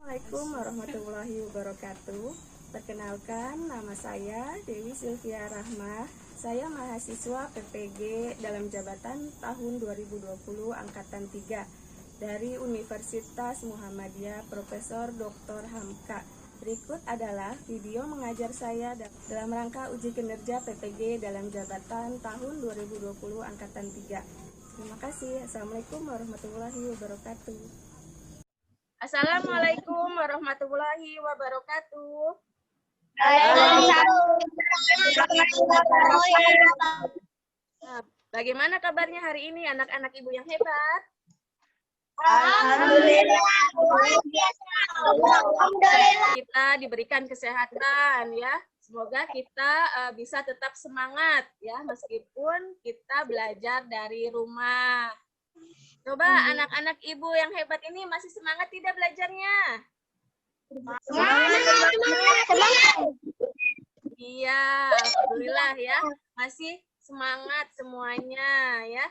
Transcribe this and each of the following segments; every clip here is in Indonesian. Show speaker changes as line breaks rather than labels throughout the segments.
Assalamualaikum warahmatullahi wabarakatuh. Perkenalkan, nama saya Dewi Sylvia Rahma. Saya mahasiswa PPG dalam jabatan tahun 2020 Angkatan 3 dari Universitas Muhammadiyah Profesor Dr. Hamka. Berikut adalah video mengajar saya dalam rangka uji kinerja PPG dalam jabatan tahun 2020 Angkatan 3. Terima kasih. Assalamualaikum warahmatullahi wabarakatuh. Assalamualaikum warahmatullahi wabarakatuh. Nah, bagaimana kabarnya hari ini anak-anak ibu yang hebat?
Alhamdulillah.
Kita diberikan kesehatan ya. Semoga kita bisa tetap semangat ya meskipun kita belajar dari rumah. Coba anak-anak ibu yang hebat ini masih semangat tidak belajarnya?
Semangat.
Iya, alhamdulillah ya. Masih semangat semuanya ya.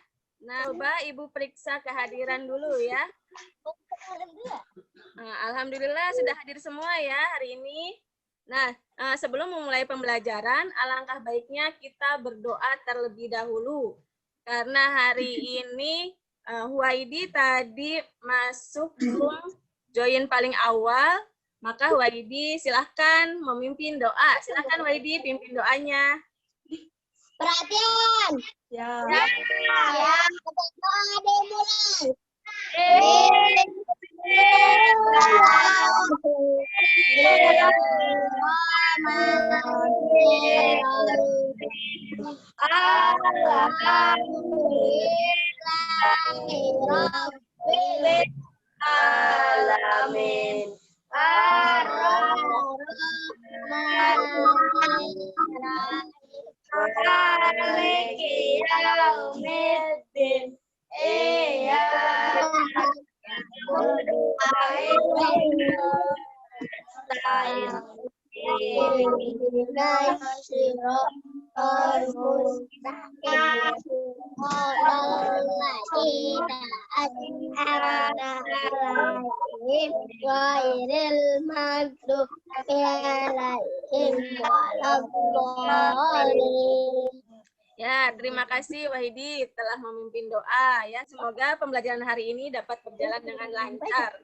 Nah, coba ibu periksa kehadiran dulu ya. Nah, alhamdulillah sudah hadir semua ya hari ini. Nah, sebelum memulai pembelajaran, alangkah baiknya kita berdoa terlebih dahulu. Karena hari ini Huwaidi tadi masuk join paling awal, maka Huwaidi silahkan memimpin doa. Silahkan Huwaidi pimpin doanya.
Perhatian.
Ya.
Kita dimulai.
Alamin. Maliki yaumiddin. Ya, terima kasih Wahidi telah memimpin doa ya. Semoga pembelajaran hari ini dapat berjalan dengan lancar.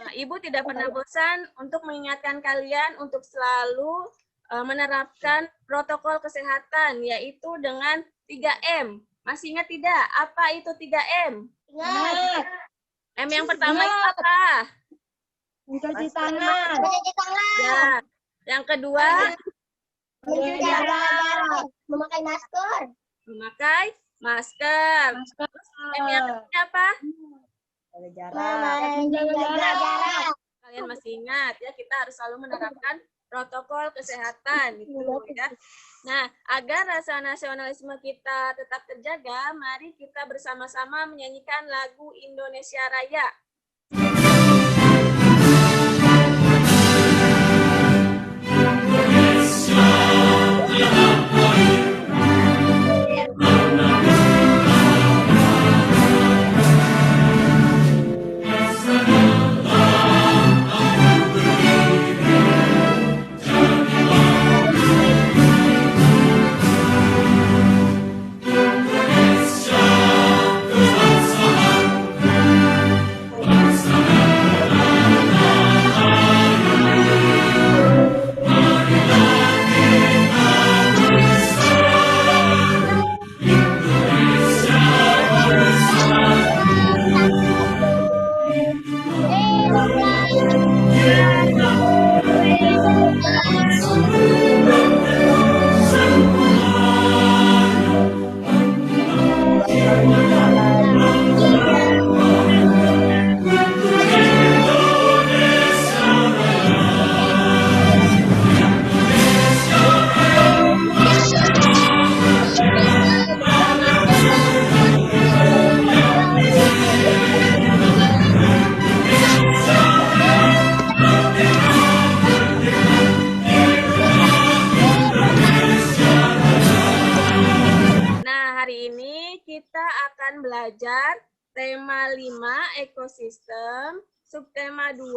Nah, Ibu tidak pernah bosan untuk mengingatkan kalian untuk selalu menerapkan protokol kesehatan, yaitu dengan 3M. Masih ingat tidak? Apa itu 3M?
Ingat.
M yang pertama itu apa?
Mencuci tangan. Mencuci tangan.
Ya. Yang kedua?
Mencuci jarak. Memakai masker.
Memakai masker. Terus M yang ketiga apa?
Menjaga jarak.
Kalian masih ingat ya, kita harus selalu menerapkan protokol kesehatan gitu ya. Nah, agar rasa nasionalisme kita tetap terjaga, mari kita bersama-sama menyanyikan lagu Indonesia Raya. belajar tema 5 ekosistem, subtema 2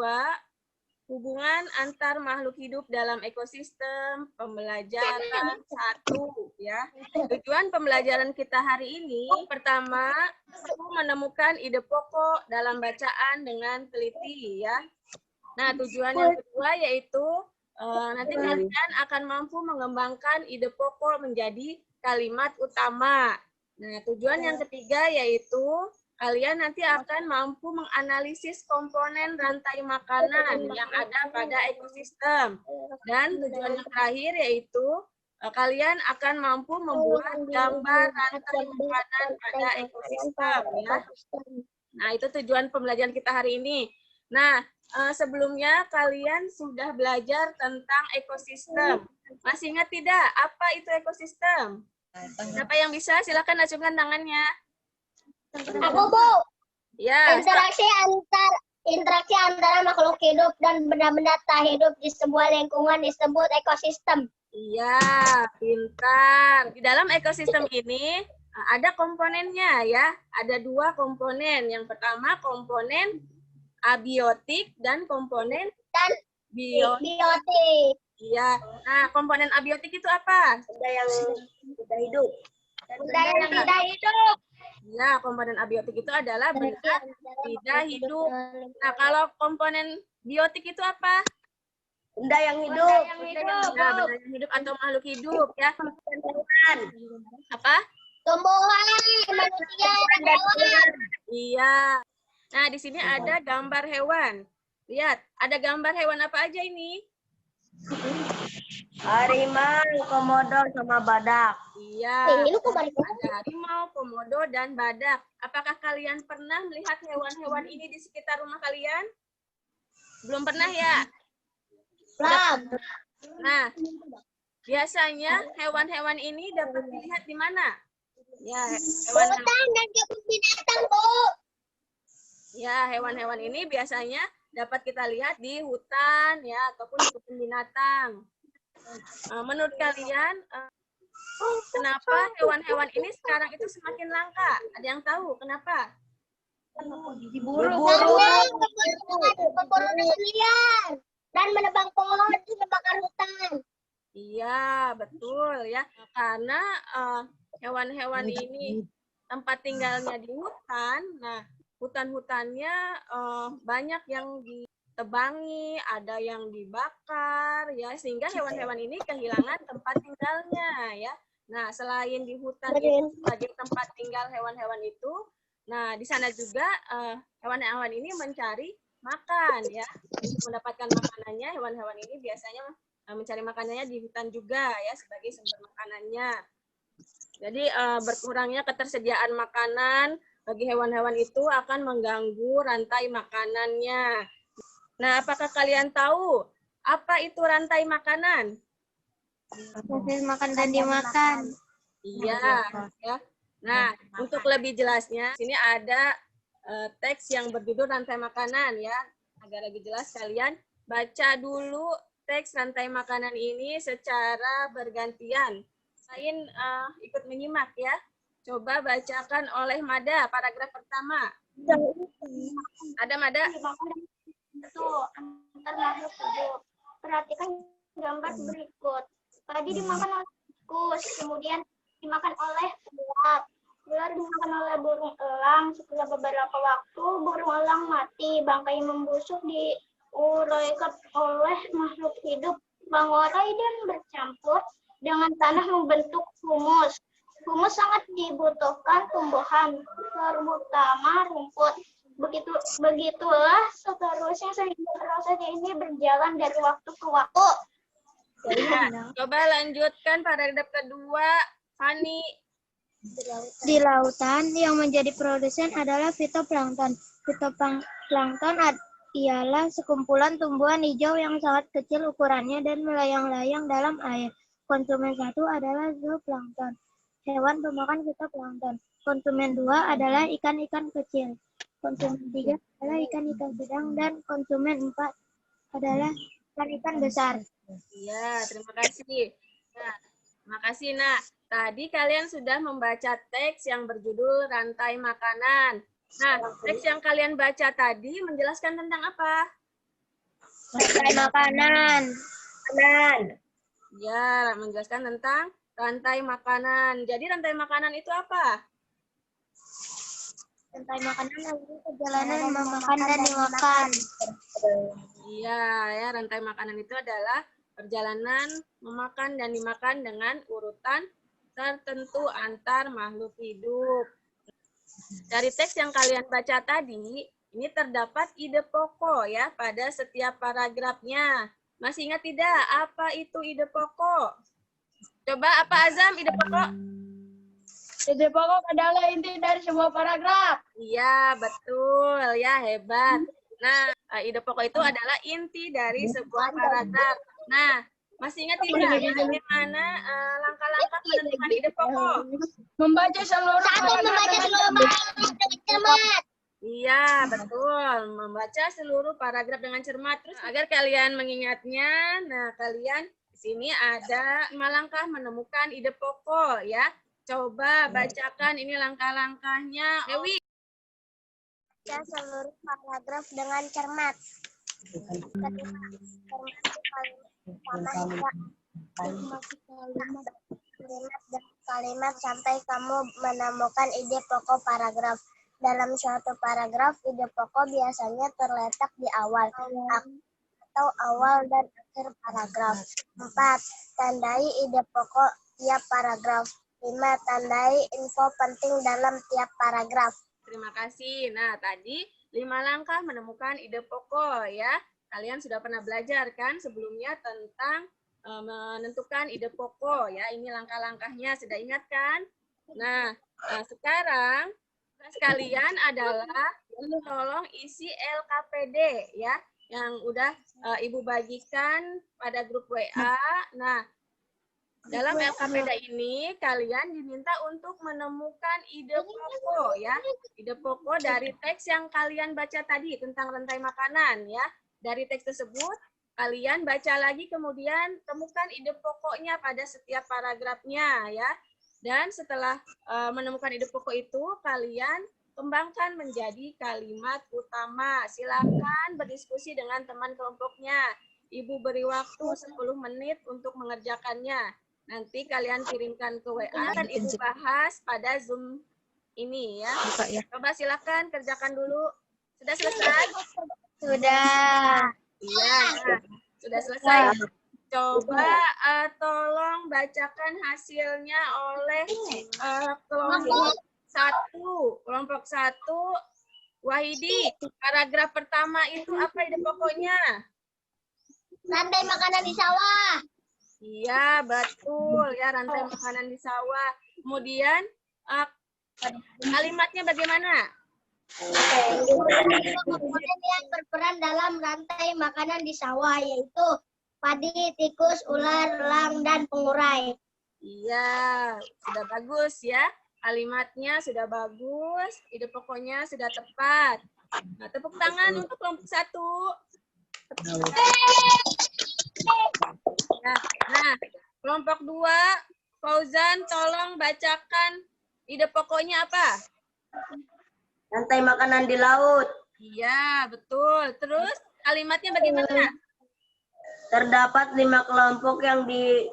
hubungan antar makhluk hidup dalam ekosistem, pembelajaran 1 ya. Tujuan pembelajaran kita hari ini, pertama, menemukan ide pokok dalam bacaan dengan teliti ya. Nah, tujuan yang kedua yaitu nanti kalian akan mampu mengembangkan ide pokok menjadi kalimat utama. Nah, tujuan yang ketiga yaitu kalian nanti akan mampu menganalisis komponen rantai makanan yang ada pada ekosistem. Dan tujuan yang terakhir yaitu kalian akan mampu membuat gambar rantai makanan pada ekosistem ya. Nah, itu tujuan pembelajaran kita hari ini. Nah, sebelumnya kalian sudah belajar tentang ekosistem. Masih ingat tidak apa itu ekosistem? Siapa yang bisa? Silakan acungkan tangannya.
Aku, Bu.
Ya.
Interaksi antara makhluk hidup dan benda-benda tak hidup di sebuah lingkungan disebut ekosistem.
Iya, pintar. Di dalam ekosistem ini ada komponennya ya. Ada 2 komponen. Yang pertama komponen abiotik dan komponen biotik. Iya. Nah, komponen abiotik itu apa?
Benda yang tidak hidup. Benda yang tidak hidup.
Ya, komponen abiotik itu adalah benda tidak hidup. Nah, kalau komponen biotik itu apa?
Benda yang hidup.
Nah, benda yang hidup atau makhluk hidup ya. Apa?
Tumbuhan, manusia, dan hewan.
Iya. Nah, di sini ada gambar hewan. Lihat, ada gambar hewan apa aja ini?
Harimau, komodo, sama badak.
Iya. Ada harimau, komodo, dan badak. Apakah kalian pernah melihat hewan-hewan ini di sekitar rumah kalian? Belum pernah ya?
Belum.
Nah, biasanya hewan-hewan ini dapat dilihat di mana? Ya, hewan-hewan.
Hutan dan kebun binatang, Bu.
Ya, hewan-hewan ini biasanya dapat kita lihat di hutan ya ataupun di kebun binatang. Menurut kalian, kenapa hewan-hewan ini sekarang itu semakin langka? Ada yang tahu kenapa?
Diburu dengan liar dan menebang pohon di membakar hutan.
Iya, betul ya. Karena hewan-hewan ini tempat tinggalnya di hutan. Nah, hutan-hutannya banyak yang ditebangi, ada yang dibakar ya, sehingga hewan-hewan ini kehilangan tempat tinggalnya ya. Nah, selain di hutan itu sebagai tempat tinggal hewan-hewan itu, nah di sana juga hewan-hewan ini mencari makan ya. Untuk mendapatkan makanannya, hewan-hewan ini biasanya mencari makanannya di hutan juga ya sebagai sumber makanannya. Jadi berkurangnya ketersediaan makanan bagi hewan-hewan itu akan mengganggu rantai makanannya. Nah, apakah kalian tahu apa itu rantai makanan?
Proses makan dan dimakan.
Iya, ya. Nah, untuk lebih jelasnya, sini ada teks yang berjudul rantai makanan ya. Agar lebih jelas kalian baca dulu teks rantai makanan ini secara bergantian. Kalian ikut menyimak ya. Coba bacakan oleh Mada paragraf pertama. Ada Mada?
Itu antar makhluk hidup. Perhatikan gambar berikut. Tadi dimakan oleh tikus, kemudian dimakan oleh ulat. Ular dimakan oleh burung elang. Setelah beberapa waktu, burung elang mati. Bangkai membusuk diuraikan oleh makhluk hidup. Mengurai dan bercampur dengan tanah membentuk humus. Humus sangat dibutuhkan tumbuhan, terutama rumput. Begitulah seterusnya sehingga proses ini berjalan dari waktu ke waktu.
Nah, coba lanjutkan paragraf kedua, Fani.
Di lautan yang menjadi produsen adalah fitoplankton. Fitoplankton ialah sekumpulan tumbuhan hijau yang sangat kecil ukurannya dan melayang-layang dalam air. Konsumen 1 adalah zooplankton, hewan pemakan fitoplankton. Konsumen 2 adalah ikan-ikan kecil. Konsumen 3 adalah ikan-ikan sedang, dan konsumen 4 adalah ikan-ikan besar.
Iya, terima kasih. Nah, makasih Nak. Tadi kalian sudah membaca teks yang berjudul rantai makanan. Nah, teks yang kalian baca tadi menjelaskan tentang apa?
Rantai makanan.
Ya, menjelaskan tentang rantai makanan. Jadi rantai makanan itu apa?
Rantai makanan adalah perjalanan memakan dan dimakan.
Iya, ya, rantai makanan itu adalah perjalanan memakan dan dimakan dengan urutan tertentu antar makhluk hidup. Dari teks yang kalian baca tadi, ini terdapat ide pokok ya pada setiap paragrafnya. Masih ingat tidak apa itu ide pokok? Coba apa Azam ide pokok?
Ide pokok adalah inti dari semua paragraf.
Iya, betul. Ya, hebat. Nah, ide pokok itu adalah inti dari sebuah paragraf. Nah, masih ingat tidak bagaimana langkah-langkah menentukan ide pokok?
Membaca seluruh paragraf dengan cermat.
Iya, betul. Membaca seluruh paragraf dengan cermat. Terus agar kalian mengingatnya, nah kalian di sini ada 5 langkah menemukan ide pokok ya. Coba bacakan ini langkah-langkahnya. Dewi.
Baca seluruh paragraf dengan cermat. Kedua, kalimat demi kalimat sampai kamu menemukan ide pokok paragraf. Dalam suatu paragraf, ide pokok biasanya terletak di awal atau awal dan akhir paragraf. 4. Tandai ide pokok tiap paragraf. 5. Tandai info penting dalam tiap paragraf.
Terima kasih. Nah, tadi 5 langkah menemukan ide pokok ya. Kalian sudah pernah belajar kan sebelumnya tentang menentukan ide pokok ya. Ini langkah-langkahnya, sudah ingat kan? Nah, sekarang tugas kalian adalah tolong isi LKPD ya yang udah Ibu bagikan pada grup WA. Nah, dalam LKPD ini kalian diminta untuk menemukan ide pokok ya. Ide pokok dari teks yang kalian baca tadi tentang rantai makanan ya. Dari teks tersebut kalian baca lagi kemudian temukan ide pokoknya pada setiap paragrafnya ya. Dan setelah menemukan ide pokok itu, kalian kembangkan menjadi kalimat utama. Silakan berdiskusi dengan teman kelompoknya. Ibu beri waktu 10 menit untuk mengerjakannya. Nanti kalian kirimkan ke WA dan Ibu bahas pada Zoom ini ya. Coba silakan kerjakan dulu. Sudah selesai?
Sudah.
Iya, nah, sudah selesai. Coba tolong bacakan hasilnya oleh kelompok 1. Kelompok 1, Wahidi. Paragraf pertama itu apa ide pokoknya?
Rantai makanan di sawah.
Iya, betul ya, rantai makanan di sawah. Kemudian kalimatnya bagaimana?
Komponen yang berperan dalam rantai makanan di sawah yaitu padi, tikus, ular, elang, dan pengurai.
Iya, sudah bagus ya. Kalimatnya sudah bagus, ide pokoknya sudah tepat. Nah, tepuk tangan untuk kelompok 1. Nah, kelompok 2, Fauzan tolong bacakan ide pokoknya apa?
Rantai makanan di laut.
Iya, betul. Terus kalimatnya bagaimana?
Terdapat 5 kelompok yang diperan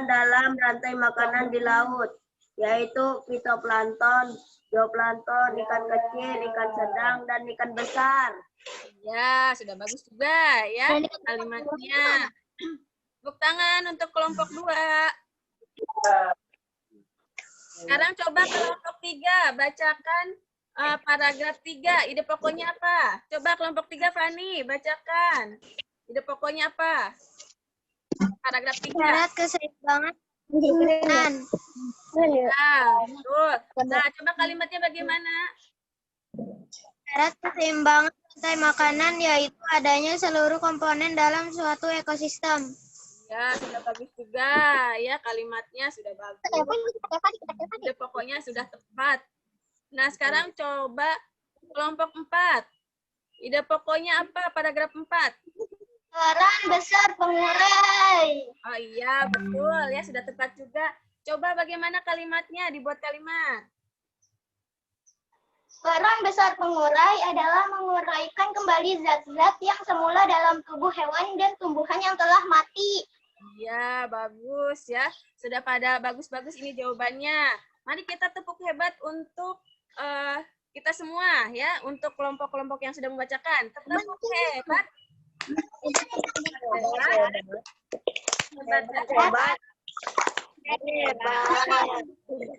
dalam rantai makanan di laut, yaitu fitoplankton, zooplankton, ikan kecil, ikan sedang, dan ikan besar.
Ya, sudah bagus juga ya kalimatnya. Tepuk tangan untuk kelompok 2. Sekarang coba kelompok 3, bacakan paragraf 3. Ide pokoknya apa? Coba kelompok 3, Fani, bacakan. Ide pokoknya apa? Paragraf 3.
Syarat keseimbangan lingkungan.
Ya, betul. Nah, coba kalimatnya bagaimana?
Syarat keseimbangan rantai makanan yaitu adanya seluruh komponen dalam suatu ekosistem.
Ya, sudah bagus juga. Ya, kalimatnya sudah bagus. Ide pokoknya sudah tepat. Nah, sekarang coba kelompok 4. Ide pokoknya apa? Paragraf 4.
Peran besar pengurai.
Oh iya, betul. Ya, sudah tepat juga. Coba bagaimana kalimatnya? Dibuat kalimat.
Peran besar pengurai adalah menguraikan kembali zat-zat yang semula dalam tubuh hewan dan tumbuhan yang telah mati.
Iya, bagus ya. Sudah pada bagus-bagus ini jawabannya. Mari kita tepuk hebat untuk kita semua ya, untuk kelompok-kelompok yang sudah membacakan. Tepuk hebat. Hebat.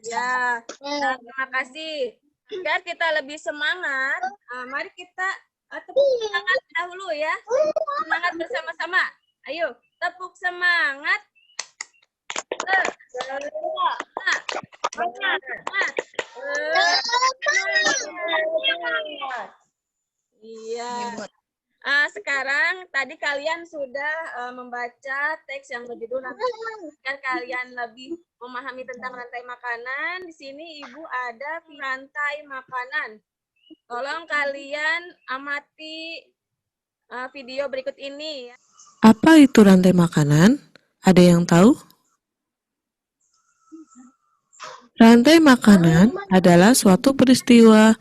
Ya, terima kasih. Biar kita lebih semangat, mari kita tepuk semangat dahulu ya. Semangat bersama-sama. Ayo, tepuk semangat. Iya. Sekarang tadi kalian sudah membaca teks yang berjudul agar kalian lebih memahami tentang rantai makanan. Di sini Ibu ada rantai makanan. Tolong kalian amati video berikut ini.
Apa itu rantai makanan? Ada yang tahu? Rantai makanan adalah suatu peristiwa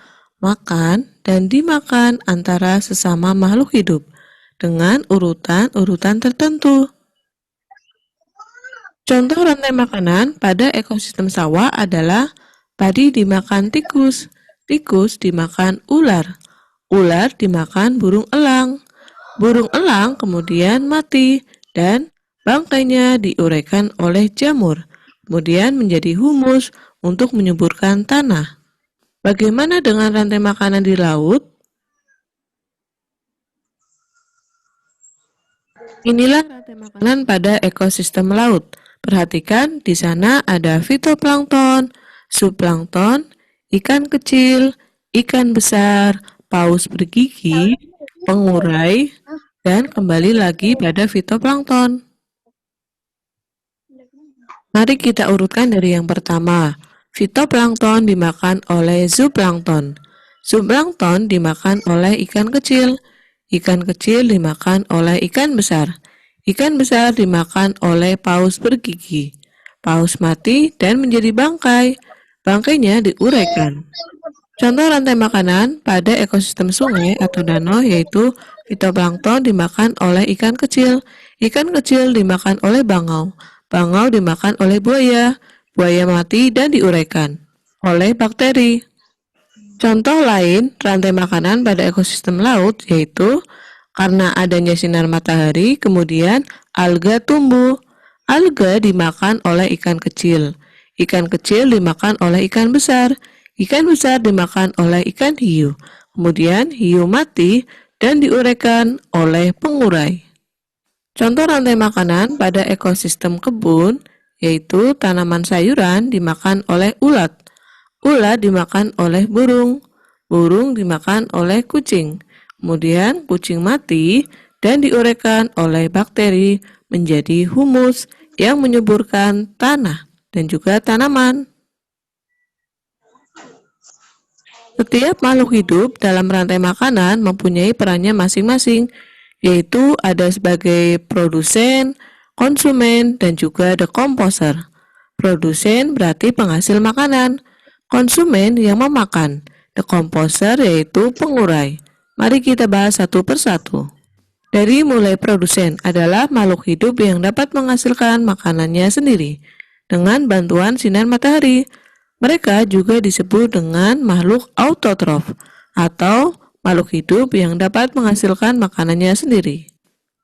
makan dan dimakan antara sesama makhluk hidup dengan urutan-urutan tertentu. Contoh rantai makanan pada ekosistem sawah adalah padi dimakan tikus, tikus dimakan ular, ular dimakan burung elang, burung elang kemudian mati dan bangkainya diuraikan oleh jamur, kemudian menjadi humus untuk menyuburkan tanah. Bagaimana dengan rantai makanan di laut? Inilah rantai makanan pada ekosistem laut. Perhatikan, di sana ada fitoplankton, zooplankton, ikan kecil, ikan besar, paus bergigi, pengurai, dan kembali lagi pada fitoplankton. Mari kita urutkan dari yang pertama. Fitoplankton dimakan oleh zooplankton. Zooplankton dimakan oleh ikan kecil. Ikan kecil dimakan oleh ikan besar. Ikan besar dimakan oleh paus bergigi. Paus mati dan menjadi bangkai. Bangkainya diuraikan. Contoh rantai makanan pada ekosistem sungai atau danau yaitu fitoplankton dimakan oleh ikan kecil. Ikan kecil dimakan oleh bangau. Bangau dimakan oleh buaya. Buaya mati dan diuraikan oleh bakteri. Contoh lain rantai makanan pada ekosistem laut yaitu karena adanya sinar matahari, kemudian alga tumbuh. Alga dimakan oleh ikan kecil. Ikan kecil dimakan oleh ikan besar. Ikan besar dimakan oleh ikan hiu. Kemudian hiu mati dan diuraikan oleh pengurai. Contoh rantai makanan pada ekosistem kebun yaitu tanaman sayuran dimakan oleh ulat. Ulat dimakan oleh burung. Burung dimakan oleh kucing. Kemudian kucing mati dan diuraikan oleh bakteri menjadi humus yang menyuburkan tanah dan juga tanaman. Setiap makhluk hidup dalam rantai makanan mempunyai perannya masing-masing, yaitu ada sebagai produsen, konsumen, dan juga decomposer. Produsen berarti penghasil makanan, konsumen yang memakan, decomposer yaitu pengurai. Mari kita bahas satu persatu. Dari mulai produsen adalah makhluk hidup yang dapat menghasilkan makanannya sendiri dengan bantuan sinar matahari. Mereka juga disebut dengan makhluk autotrof atau makhluk hidup yang dapat menghasilkan makanannya sendiri.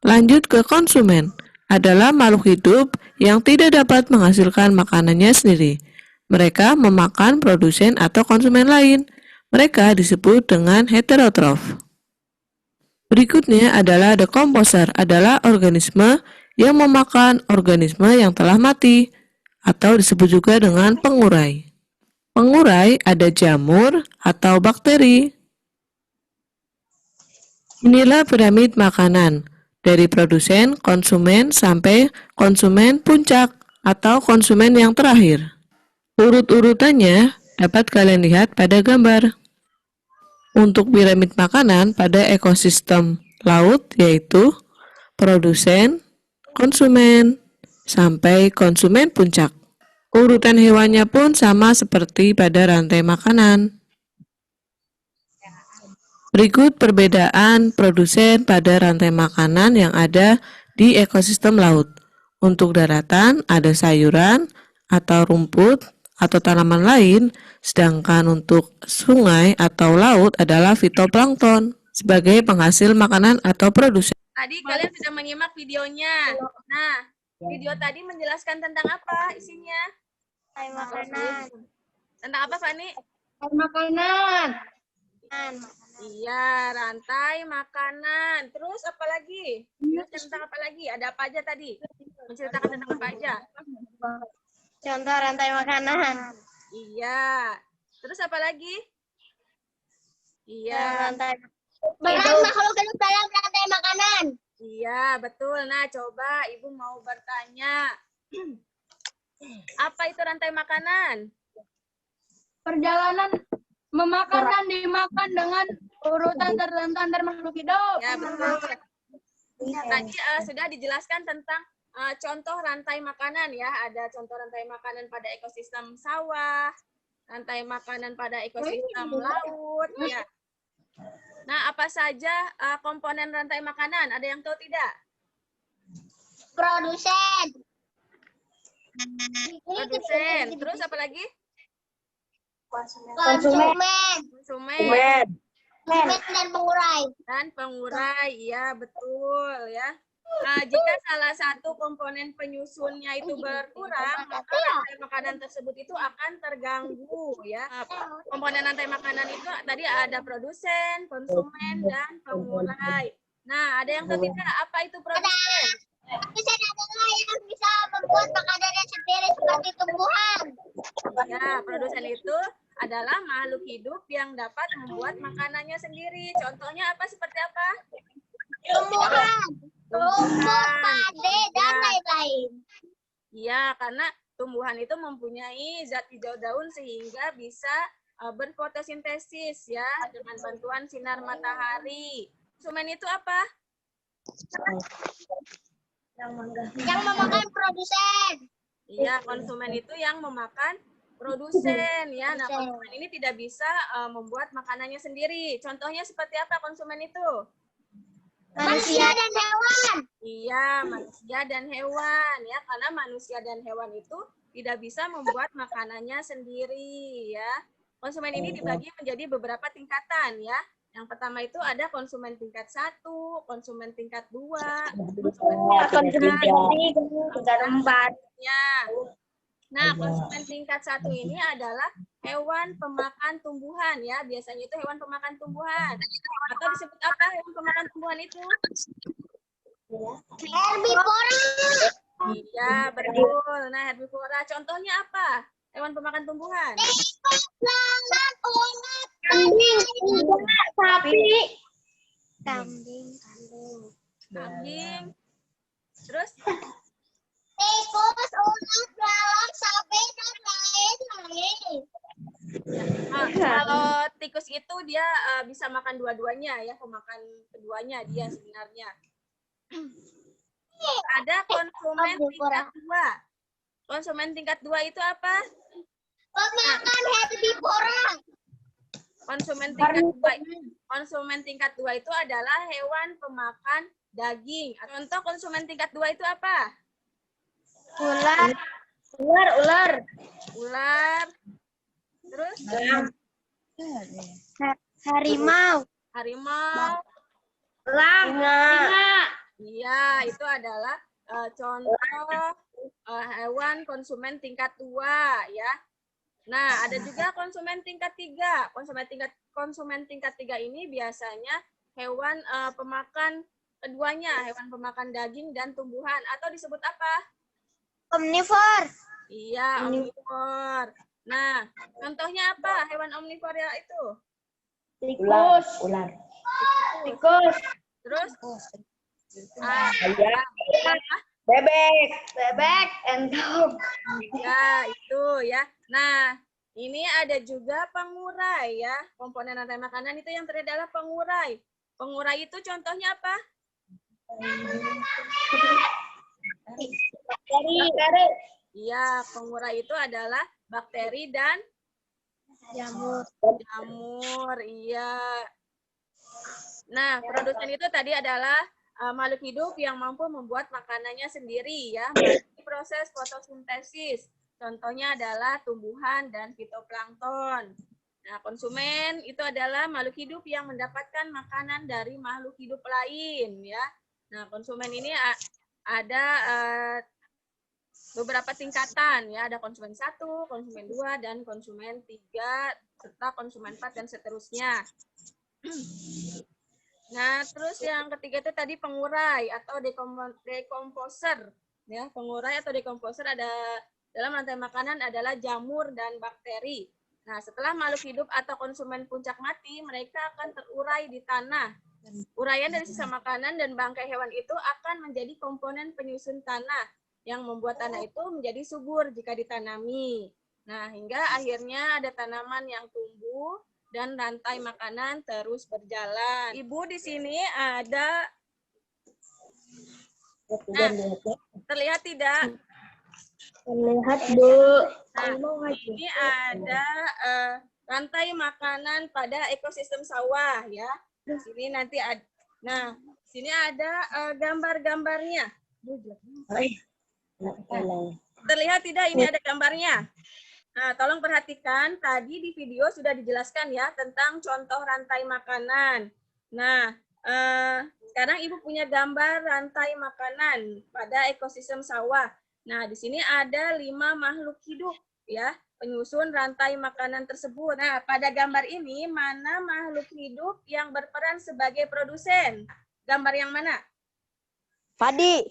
Lanjut ke konsumen, adalah makhluk hidup yang tidak dapat menghasilkan makanannya sendiri. Mereka memakan produsen atau konsumen lain. Mereka disebut dengan heterotrof. Berikutnya adalah decomposer, adalah organisme yang memakan organisme yang telah mati, atau disebut juga dengan pengurai. Pengurai ada jamur atau bakteri. Inilah piramid makanan. Dari produsen, konsumen, sampai konsumen puncak atau konsumen yang terakhir. Urut-urutannya dapat kalian lihat pada gambar. Untuk piramid makanan pada ekosistem laut yaitu produsen, konsumen, sampai konsumen puncak. Urutan hewannya pun sama seperti pada rantai makanan. Berikut perbedaan produsen pada rantai makanan yang ada di ekosistem laut. Untuk daratan ada sayuran atau rumput atau tanaman lain, sedangkan untuk sungai atau laut adalah fitoplankton sebagai penghasil makanan atau produsen. Tadi kalian sudah menyimak videonya. Nah, video tadi menjelaskan tentang apa isinya?
Makanan.
Tentang apa, Fani?
Makanan.
Iya, rantai makanan. Terus apa lagi? Tentang apa lagi? Ada apa aja tadi? Menceritakan tentang apa aja?
Contoh rantai makanan.
Iya. Terus apa lagi? Iya.
Rantai.
Peran makhluk hidup dalam rantai makanan.
Iya, betul. Nah, coba Ibu mau bertanya. Apa itu rantai makanan?
Perjalanan memakan dan dimakan dengan urutan tertentu antar makhluk hidup.
Ya, betul. Tadi sudah dijelaskan tentang contoh rantai makanan ya. Ada contoh rantai makanan pada ekosistem sawah, rantai makanan pada ekosistem laut. Ya. Nah, apa saja komponen rantai makanan? Ada yang tahu tidak?
Produsen.
Produsen. Terus apa lagi?
Konsumen.
Konsumen.
Dan pengurai.
Dan pengurai, iya betul ya. Nah, jika salah satu komponen penyusunnya itu berkurang, maka rantai makanan tersebut itu akan terganggu ya. Komponen rantai makanan itu tadi ada produsen, konsumen, dan pengurai. Nah, ada yang tahu tidak apa itu produsen?
Produsen adalah yang bisa membuat makanannya sendiri seperti tumbuhan.
Ya, produsen itu adalah makhluk hidup yang dapat membuat makanannya sendiri. Contohnya apa? Seperti apa?
Tumbuhan. Rumput, pade, dan lain-lain.
Iya, karena tumbuhan itu mempunyai zat hijau daun sehingga bisa berfotosintesis ya dengan bantuan sinar matahari. Konsumen itu apa?
Yang memakan produsen.
Iya, konsumen itu yang memakan produsen ya. Nah, konsumen ini tidak bisa membuat makanannya sendiri. Contohnya seperti apa konsumen itu?
Manusia dan hewan.
Iya, manusia dan hewan ya, karena manusia dan hewan itu tidak bisa membuat makanannya sendiri ya. Konsumen ini dibagi menjadi beberapa tingkatan ya. Yang pertama itu ada konsumen tingkat 1, konsumen tingkat 2, konsumen tingkat 4. Ya. Nah, konsumen tingkat 1 ini adalah hewan pemakan tumbuhan ya. Biasanya itu hewan pemakan tumbuhan. Atau disebut apa hewan pemakan tumbuhan itu?
Herbivora.
Iya, betul. Nah, herbivora contohnya apa? Hewan pemakan tumbuhan.
Tikus, lalat, ulat, kambing, sapi.
Kambing.
Kambing. Terus?
Tikus, ulat, lalat, sapi, dan lain-lain.
Kalau tikus itu dia bisa makan dua-duanya ya, pemakan keduanya dia sebenarnya. Ada konsumen tingkat 2. Konsumen tingkat 2 itu apa?
Pemakan herbivora.
Konsumen tingkat 2 itu adalah hewan pemakan daging. Contoh konsumen tingkat 2 itu apa? Ular. Terus?
Harimau.
Iya, itu adalah contoh hewan konsumen tingkat 2 ya. Nah, ada juga konsumen tingkat 3. Konsumen tingkat 3 ini biasanya hewan pemakan keduanya, hewan pemakan daging dan tumbuhan atau disebut apa?
Omnivor.
Iya, omnivor. Nah, contohnya apa hewan omnivor ya itu?
Ular.
Tikus. Terus?
Bebek, entok.
Ya, itu ya. Nah, ini ada juga pengurai ya. Komponen rantai makanan itu yang terakhir adalah pengurai. Pengurai itu contohnya apa?
Bakteri.
Iya, pengurai itu adalah bakteri dan
Jamur.
jamur. Iya.
Nah, produsen itu tadi adalah makhluk hidup yang mampu membuat makanannya sendiri ya, melalui proses fotosintesis. Contohnya adalah tumbuhan dan fitoplankton. Nah, konsumen itu adalah makhluk hidup yang mendapatkan makanan dari makhluk hidup lain ya. Nah, konsumen ini ada beberapa tingkatan ya, ada konsumen 1, konsumen 2, dan konsumen 3, serta konsumen 4 dan seterusnya. Nah, terus yang ketiga itu tadi pengurai atau decomposer. Ya, pengurai atau decomposer ada dalam rantai makanan adalah jamur dan bakteri. Nah, setelah makhluk hidup atau konsumen puncak mati, mereka akan terurai di tanah. Uraian dari sisa makanan dan bangkai hewan itu akan menjadi komponen penyusun tanah yang membuat tanah itu menjadi subur jika ditanami. Nah, hingga akhirnya ada tanaman yang tumbuh dan rantai makanan terus berjalan. Ibu di sini ada, nah, terlihat tidak?
Terlihat, Bu.
Nah, ini ada rantai makanan pada ekosistem sawah ya. Di sini nanti ada, nah, sini ada gambar-gambarnya. Terlihat tidak? Ini ada gambarnya. Nah, tolong perhatikan, tadi di video sudah dijelaskan ya tentang contoh rantai makanan. Nah, sekarang Ibu punya gambar rantai makanan pada ekosistem sawah. Nah, di sini ada 5 makhluk hidup ya, penyusun rantai makanan tersebut. Nah, pada gambar ini mana makhluk hidup yang berperan sebagai produsen? Gambar yang mana?
Padi.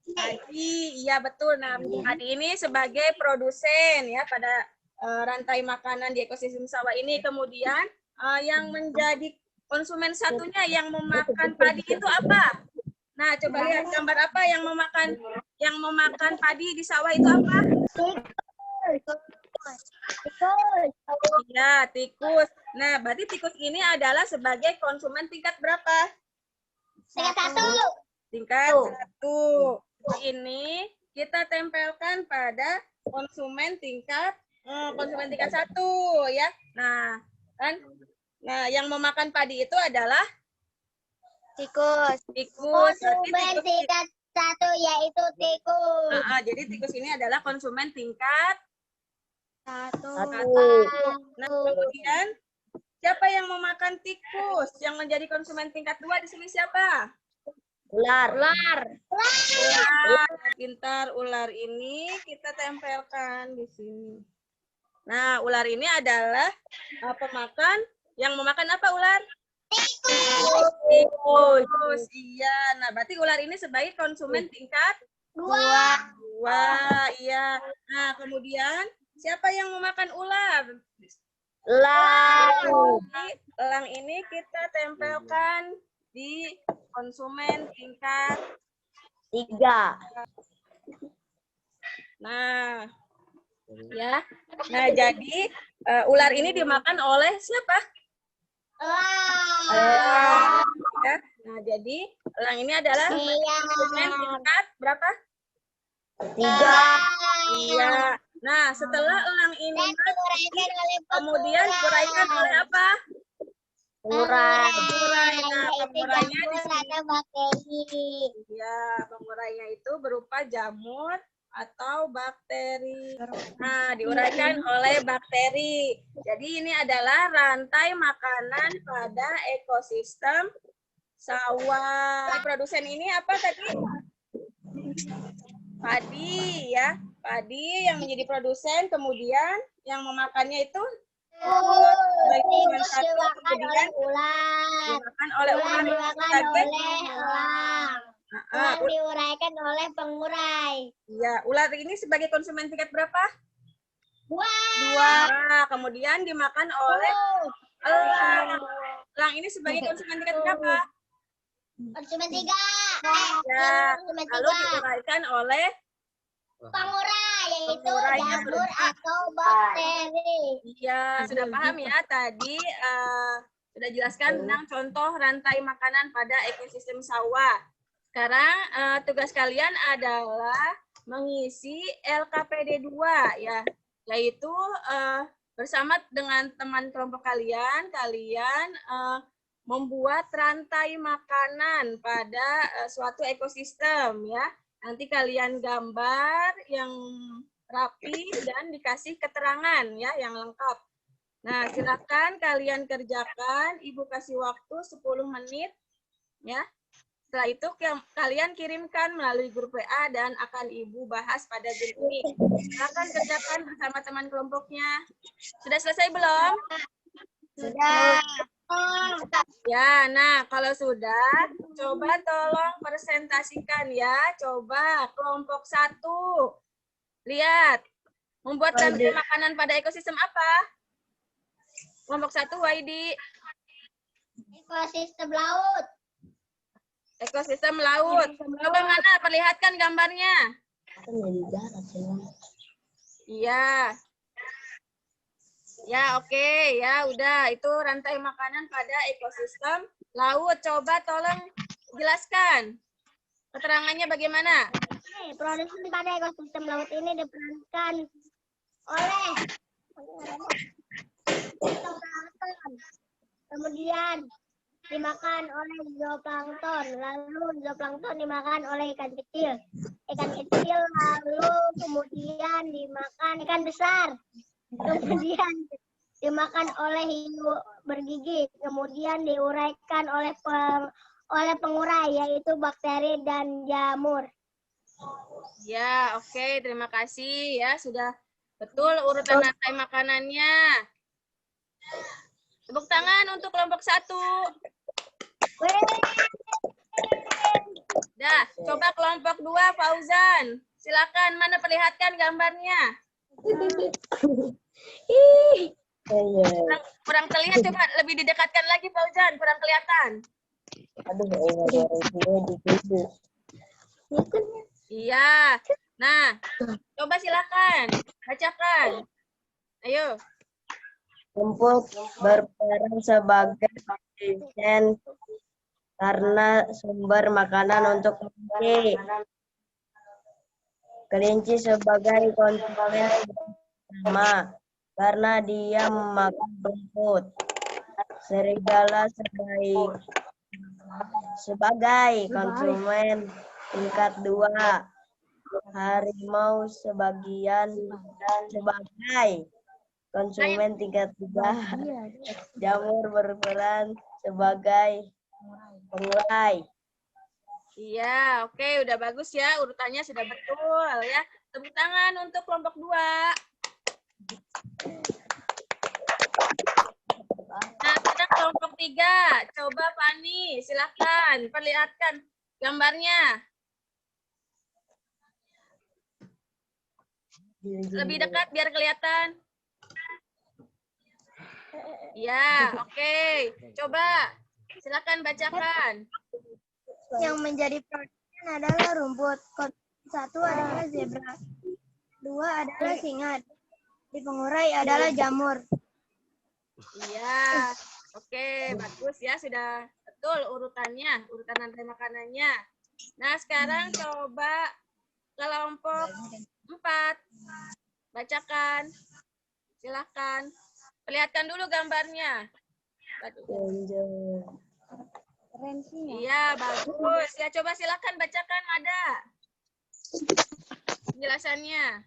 Padi, iya betul. Nah, padi ini sebagai produsen ya pada rantai makanan di ekosistem sawah ini. Kemudian yang menjadi konsumen satunya yang memakan padi itu apa? Nah, coba lihat gambar apa yang memakan padi di sawah itu apa? Ya, tikus. Nah, berarti tikus ini adalah sebagai konsumen tingkat berapa?
Tingkat 1.
Tingkat 1. Ini kita tempelkan pada konsumen tingkat 1 ya. Nah, kan? Nah, yang memakan padi itu adalah
Tikus.
tikus.
Konsumen tingkat 1 yaitu tikus.
Jadi tikus ini adalah konsumen tingkat
1.
Nah, kemudian siapa yang memakan tikus? Yang menjadi konsumen tingkat 2 di sini siapa?
Ular.
Ular. Pintar, ular ini kita tempelkan di sini. Nah, ular ini adalah pemakan. Yang memakan apa ular? Tikus. Iya. Nah, berarti ular ini sebagai konsumen tingkat 2. Iya. Nah, kemudian siapa yang memakan ular? Elang ini kita tempelkan di konsumen tingkat
3.
Nah, ya. Nah, jadi ular ini dimakan oleh siapa? Elang. Ya. Nah, jadi elang ini adalah konsumen tingkat berapa?
3.
Iya. Nah, setelah elang ini mati, kemudian diuraikan oleh apa?
Pengurai.
Nah, pengurainya di sini. Ya, pengurainya itu berupa jamur atau bakteri. Nah, diuraikan oleh bakteri. Jadi ini adalah rantai makanan pada ekosistem sawah. Produsen ini apa tadi? Padi ya. Padi yang menjadi produsen, kemudian yang memakannya itu kemudian dimakan oleh ular sebagai
diuraikan oleh pengurai.
ya, ular ini sebagai konsumen tingkat berapa? 2. Kemudian dimakan oleh elang. Elang ini sebagai konsumen tingkat berapa?
Konsumen 3.
Ya, lalu diuraikan oleh
pengurai, yaitu
pengurainya
jamur atau bakteri.
Iya, sudah paham ya tadi sudah jelaskan tentang contoh rantai makanan pada ekosistem sawah. Sekarang tugas kalian adalah mengisi LKPD 2 ya, yaitu bersama dengan teman kelompok kalian membuat rantai makanan pada suatu ekosistem ya. Nanti kalian gambar yang rapi dan dikasih keterangan ya yang lengkap. Nah, silakan kalian kerjakan. Ibu kasih waktu 10 menit ya. Setelah itu kalian kirimkan melalui grup WA dan akan Ibu bahas pada Zoom ini. Silakan kerjakan bersama teman kelompoknya. Sudah selesai belum?
Sudah.
Ya, nah kalau sudah, coba tolong presentasikan ya. Coba kelompok 1. Lihat, membuat rantai makanan pada ekosistem apa? Kelompok 1, Waidi.
Ekosistem laut.
Ekosistem laut. Coba mana, perlihatkan gambarnya. Iya. Ya, oke. Ya, udah. Itu rantai makanan pada ekosistem laut. Coba tolong jelaskan. Keterangannya bagaimana?
Produksi pada ekosistem laut ini diperankan oleh fitoplankton, kemudian dimakan oleh zooplankton, lalu zooplankton dimakan oleh ikan kecil, lalu kemudian dimakan ikan besar, kemudian dimakan oleh hiu bergigi, kemudian diuraikan oleh pengurai yaitu bakteri dan jamur.
Ya, oke. Terima kasih ya. Sudah betul urutan rantai makanannya. Tepuk tangan untuk kelompok 1. Dah, coba kelompok 2, Fauzan. Silakan, mana perlihatkan gambarnya. Kurang terlihat, coba lebih didekatkan lagi, Fauzan. Kurang kelihatan. Iya. Nah, coba silakan. Bacakan. Ayo.
Rumput berperan sebagai produsen karena sumber makanan untuk kelinci. Kelinci sebagai konsumen utama karena dia memakan rumput. Serigala sebagai konsumen tingkat 2. Harimau sebagai konsumen tingkat 3. Jamur berperan sebagai pengurai.
Iya, oke, udah bagus ya. Urutannya sudah betul ya. Tepuk tangan untuk kelompok 2. Nah, sekarang kelompok 3. Coba Fani, silakan perlihatkan gambarnya. Lebih dekat biar kelihatan. Ya, oke. Coba silakan bacakan.
Yang menjadi produsen adalah rumput. Satu adalah zebra. 2 adalah singa. Di pengurai adalah jamur.
Iya, oke, bagus ya, sudah betul urutannya, urutan rantai makanannya. Nah, sekarang coba kelompok 4. Bacakan. Silakan. Perlihatkan dulu gambarnya. Iya, bagus. Ya, coba silakan bacakan, Mada. Penjelasannya.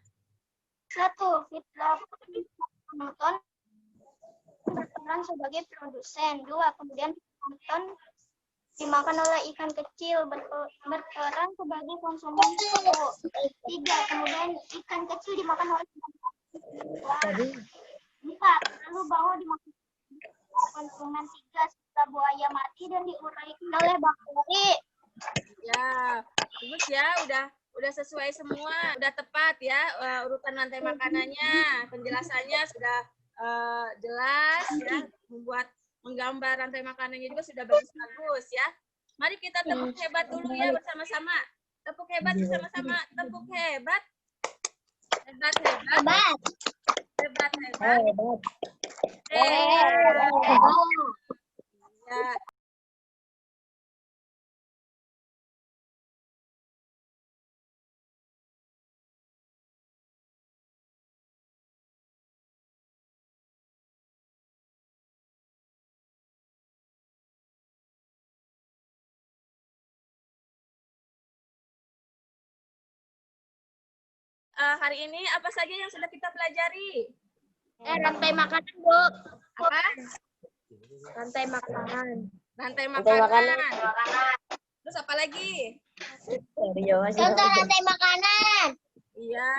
1. Fitoplankton berperan sebagai produsen. 2. Kemudian plankton dimakan oleh ikan kecil, berperan sebagai konsumen susu. 3. Kemudian ikan kecil dimakan oleh 4. Lalu bawah dimakan konsumen 3 setelah buaya mati dan diuraikan oleh bakteri.
Ya, bagus ya, udah sesuai semua, udah tepat ya urutan rantai makanannya, penjelasannya sudah jelas ya, menggambar rantai makanannya juga sudah bagus-bagus ya. Mari kita tepuk hebat dulu ya bersama-sama. Tepuk hebat bersama-sama, tepuk hebat. Hebat. Ya. hari ini apa saja yang sudah kita pelajari?
Rantai makanan, Bu.
Apa?
Rantai makanan.
Rantai makanan. Terus apa lagi?
Contoh rantai makanan.
Iya.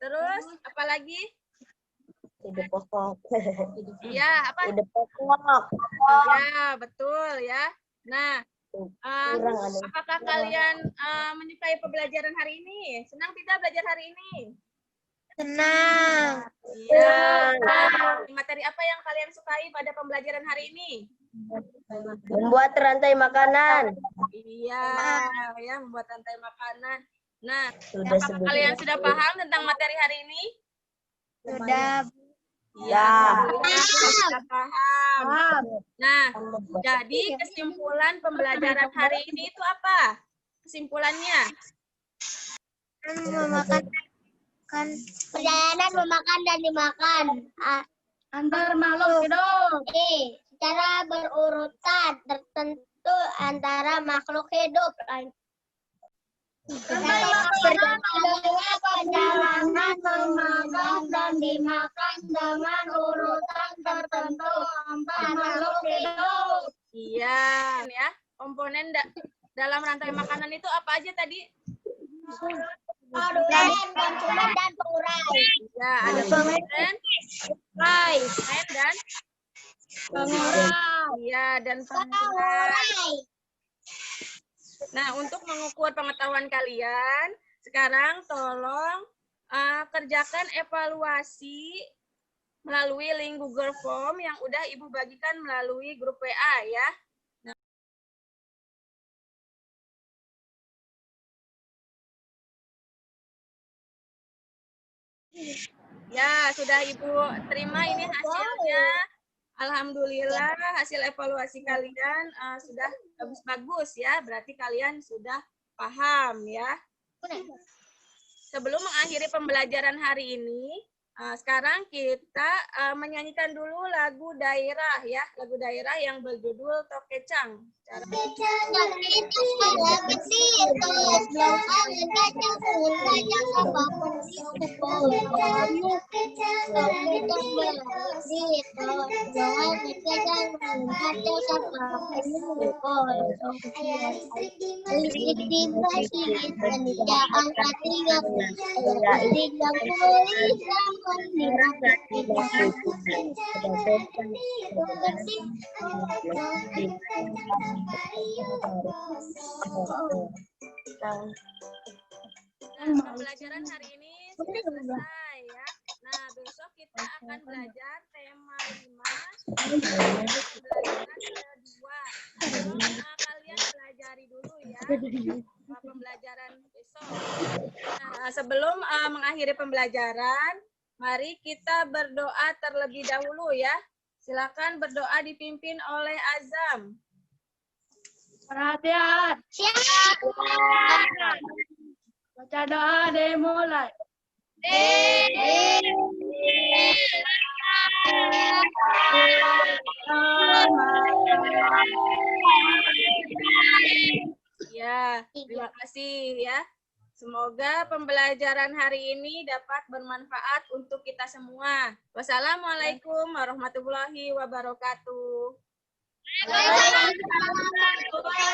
Terus apa lagi?
Ide pokok.
Iya, apa?
Ide pokok.
Iya, betul ya. Nah, apakah kalian menyukai pembelajaran hari ini? Senang tidak belajar hari ini?
Senang.
Iya. Materi apa yang kalian sukai pada pembelajaran hari ini?
Membuat rantai makanan.
Iya, ya membuat rantai makanan. Nah,
Sudah
apakah kalian sudah paham tentang materi hari ini?
Sudah.
Iya, sudah paham. Nah, jadi kesimpulan pembelajaran hari ini itu apa? Kesimpulannya?
Memakan perjalanan memakan dan dimakan.
Antar makhluk hidup.
Secara berurutan tertentu antara makhluk hidup. Perjalanan memakan dan dimakan dengan urutan tertentu antara makhluk hidup.
Iya, ya. Komponen dalam rantai makanan itu apa aja tadi?
Produsen, konsumen, dan pengurai.
Ya, ada produsen, dan
Pengurai.
iya, dan pengurai. Nah, untuk mengukur pengetahuan kalian, sekarang tolong kerjakan evaluasi melalui link Google Form yang udah Ibu bagikan melalui grup WA ya. Ya, sudah Ibu terima ini hasilnya. Alhamdulillah hasil evaluasi kalian sudah bagus-bagus ya. Berarti kalian sudah paham ya. Sebelum mengakhiri pembelajaran hari ini, sekarang kita menyanyikan dulu lagu daerah ya. Lagu daerah yang berjudul Tokecang. Nah, pembelajaran hari ini sudah selesai ya. Nah, besok kita akan belajar tema 5, pembelajaran kedua. Kalian pelajari dulu ya pembelajaran besok. Nah, sebelum mengakhiri pembelajaran, mari kita berdoa terlebih dahulu ya. Silakan berdoa dipimpin oleh Azam.
Perhatian.
Siap.
Baca doa dimulai.
Ya, terima kasih ya. Semoga pembelajaran hari ini dapat bermanfaat untuk kita semua. Wassalamualaikum warahmatullahi wabarakatuh.
Waalaikumsalam.